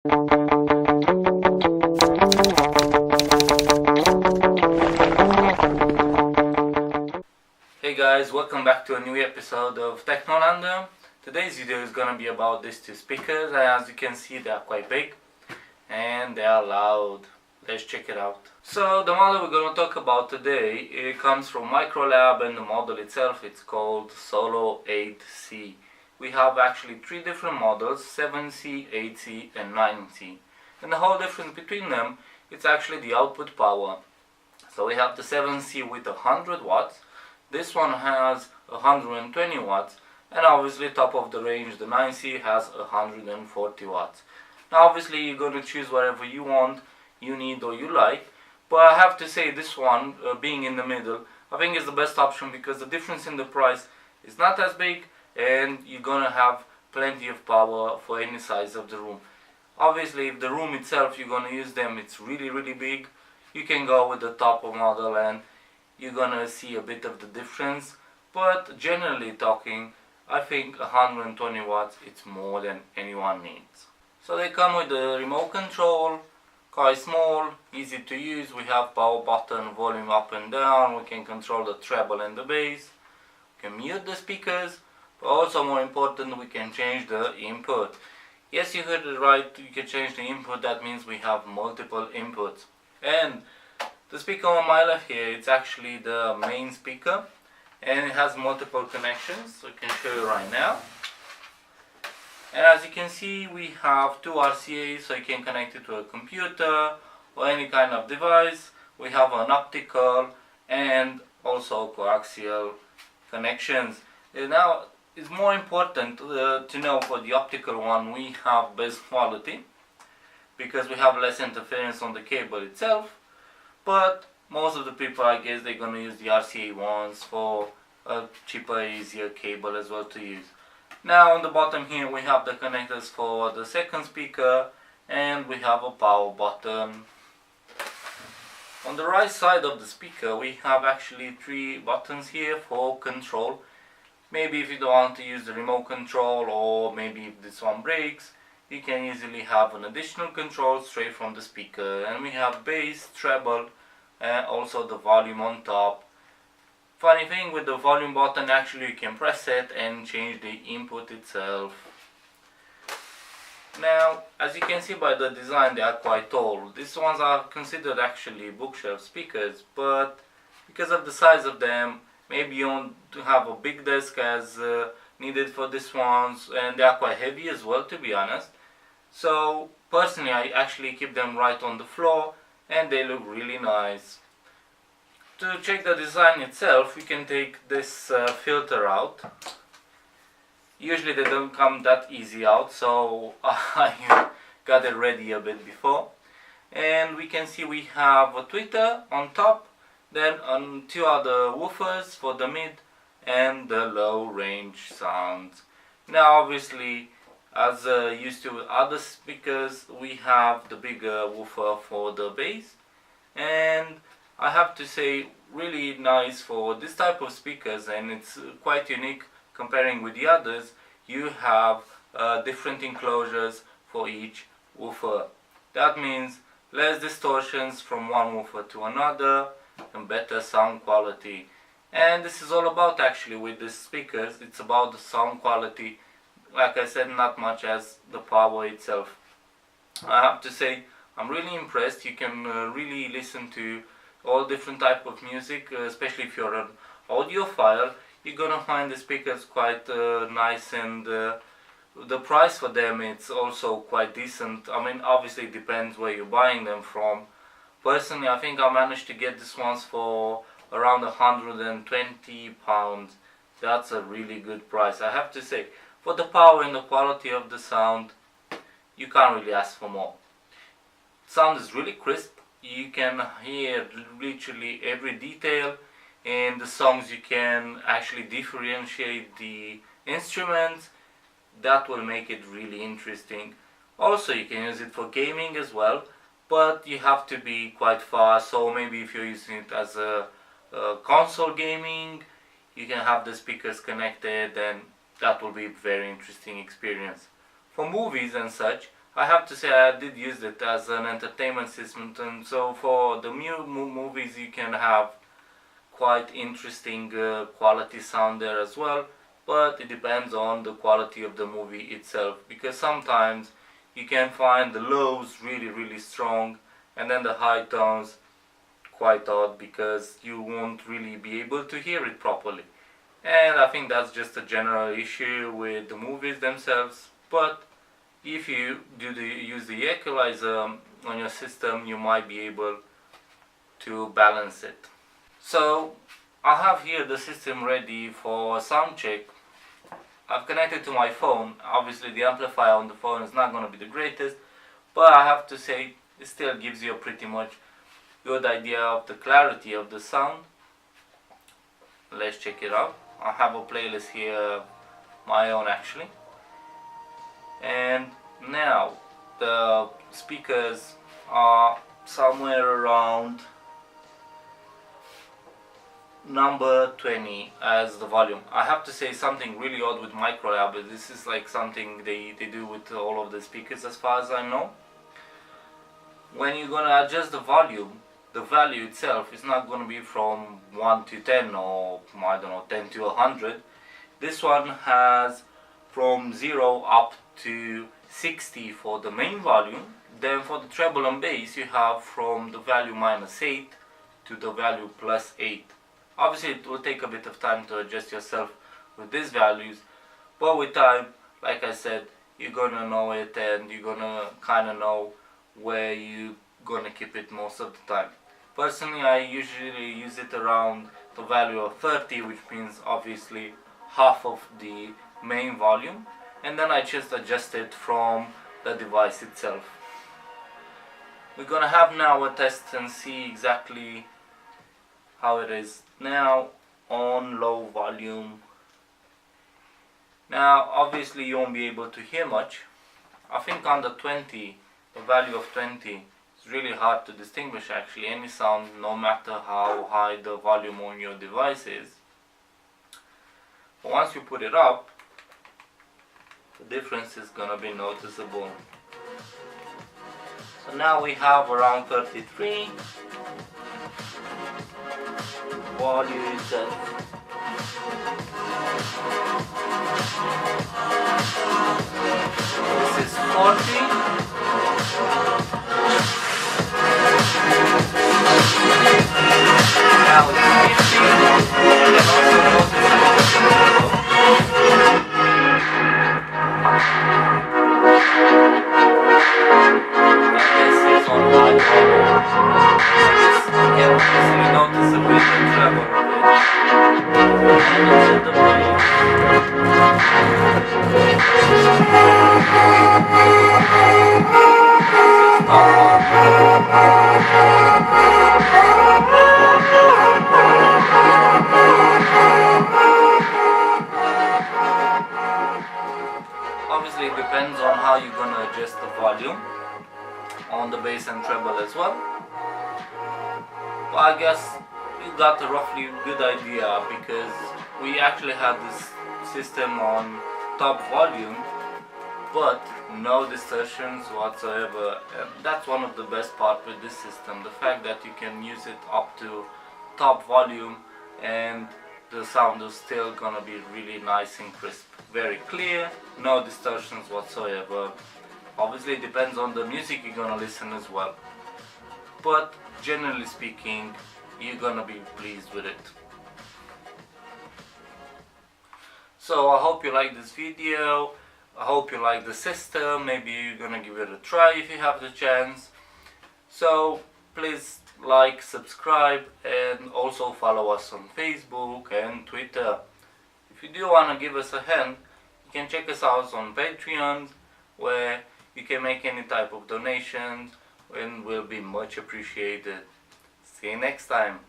Hey guys, welcome back to a new episode of Technolander. Today's video is gonna be about these two speakers, and as you can see they are quite big and they are loud. Let's check it out. So the model we're gonna talk about today, it comes from Microlab, and the model itself it's called Solo 8C. We have actually three different models, 7C, 8C and 9C. And the whole difference between them, it's actually the output power. So we have the 7C with 100 watts. This one has 120 watts, and obviously top of the range the 9C has 140 watts. Now obviously you're going to choose whatever you want, you need or you like, but I have to say this one, being in the middle, I think is the best option because the difference in the price is not as big and you're going to have plenty of power for any size of the room. Obviously if the room itself you're going to use them, it's really big, you can go with the top model and you're gonna see a bit of the difference, but generally talking, I think 120 watts it's more than anyone needs. So they come with the remote control, quite small, easy to use. We have power button, volume up and down, we can control the treble and the bass, we can mute the speakers, but also more important, we can change the input. Yes, you heard it right, you can change the input, that means we have multiple inputs. And the speaker on my left here, it's actually the main speaker and it has multiple connections, so I can show you right now. And as you can see, we have two RCAs, so you can connect it to a computer or any kind of device. We have an optical and also coaxial connections. And now it's more important to know for the optical one we have best quality because we have less interference on the cable itself. But most of the people, I guess, they're going to use the RCA ones for a cheaper, easier cable as well to use. Now on the bottom here we have the connectors for the second speaker and we have a power button. On the right side of the speaker we have actually three buttons here for control. Maybe if you don't want to use the remote control, or maybe if this one breaks, you can easily have an additional control straight from the speaker. And we have bass, treble and also the volume on top. Funny thing with the volume button, actually you can press it and change the input itself. Now as you can see by the design, they are quite tall. These ones are considered actually bookshelf speakers, but because of the size of them, maybe you want to have a big desk as needed for these ones, and they are quite heavy as well, to be honest. So personally I actually keep them right on the floor and they look really nice. To check the design itself, we can take this filter out. Usually they don't come that easy out, so I got it ready a bit before. And we can see we have a tweeter on top, then two other woofers for the mid and the low range sounds. Now obviously, as used to with other speakers, we have the bigger woofer for the bass, and I have to say really nice for this type of speakers, and it's quite unique comparing with the others. You have different enclosures for each woofer. That means less distortions from one woofer to another and better sound quality. And this is all about actually with the speakers, it's about the sound quality. Like I said, not much as the power itself. I have to say I'm really impressed. You can really listen to all different type of music, especially if you're an audiophile. You're gonna find the speakers quite nice, and the price for them it's also quite decent. I mean, obviously it depends where you're buying them from. Personally, I think I managed to get these ones for around £120. That's a really good price, I have to say. For the power and the quality of the sound, you can't really ask for more. Sound is really crisp. You can hear literally every detail in the songs. You can actually differentiate the instruments. That will make it really interesting. Also, you can use it for gaming as well, but you have to be quite fast. So maybe if you're using it as a console gaming, you can have the speakers connected, and that will be a very interesting experience. For movies and such, I have to say I did use it as an entertainment system, and so for the new movies you can have quite interesting quality sound there as well, but it depends on the quality of the movie itself, because sometimes you can find the lows really strong and then the high tones quite odd, because you won't really be able to hear it properly. And I think that's just a general issue with the movies themselves, but if you use the equalizer on your system, you might be able to balance it. So I have here the system ready for sound check. I've connected to my phone. Obviously the amplifier on the phone is not going to be the greatest, but I have to say it still gives you a pretty much good idea of the clarity of the sound. Let's check it out. I have a playlist here, my own actually. And now the speakers are somewhere around number 20 as the volume. I have to say something really odd with Microlab, but this is like something they do with all of the speakers as far as I know. When you're gonna adjust the volume, the value itself is not gonna be from 1 to 10 or I don't know, 10 to 100. This one has from 0 up to 60 for the main volume. Then for the treble and bass you have from the value -8 to the value +8. Obviously it will take a bit of time to adjust yourself with these values, but with time, like I said, you're gonna know it and you're gonna kinda know where you're gonna keep it most of the time. Personally, I usually use it around the value of 30, which means obviously half of the main volume, and then I just adjust it from the device itself. We're gonna have now a test and see exactly how it is now on low volume. Now obviously you won't be able to hear much. I think under 20, the value of 20, it's really hard to distinguish actually any sound, no matter how high the volume on your device is. But once you put it up, the difference is gonna be noticeable. So now we have around 33. Volume itself. This is 40. Now it's 50. You can also notice and this is on high volume. You can easily notice a bit of treble and also the bass. Obviously it depends on how you're gonna adjust the volume on the bass and treble as well. But I guess you got a roughly good idea, because we actually had this system on top volume but no distortions whatsoever, and that's one of the best part with this system, the fact that you can use it up to top volume and the sound is still gonna be really nice and crisp, very clear, no distortions whatsoever. Obviously it depends on the music you're gonna listen as well, but generally speaking you're gonna be pleased with it. So I hope you like this video, I hope you like the system, maybe you're gonna give it a try if you have the chance. So please like, subscribe, and also follow us on Facebook and Twitter. If you do wanna give us a hand, you can check us out on Patreon, where you can make any type of donations and will be much appreciated. See you next time.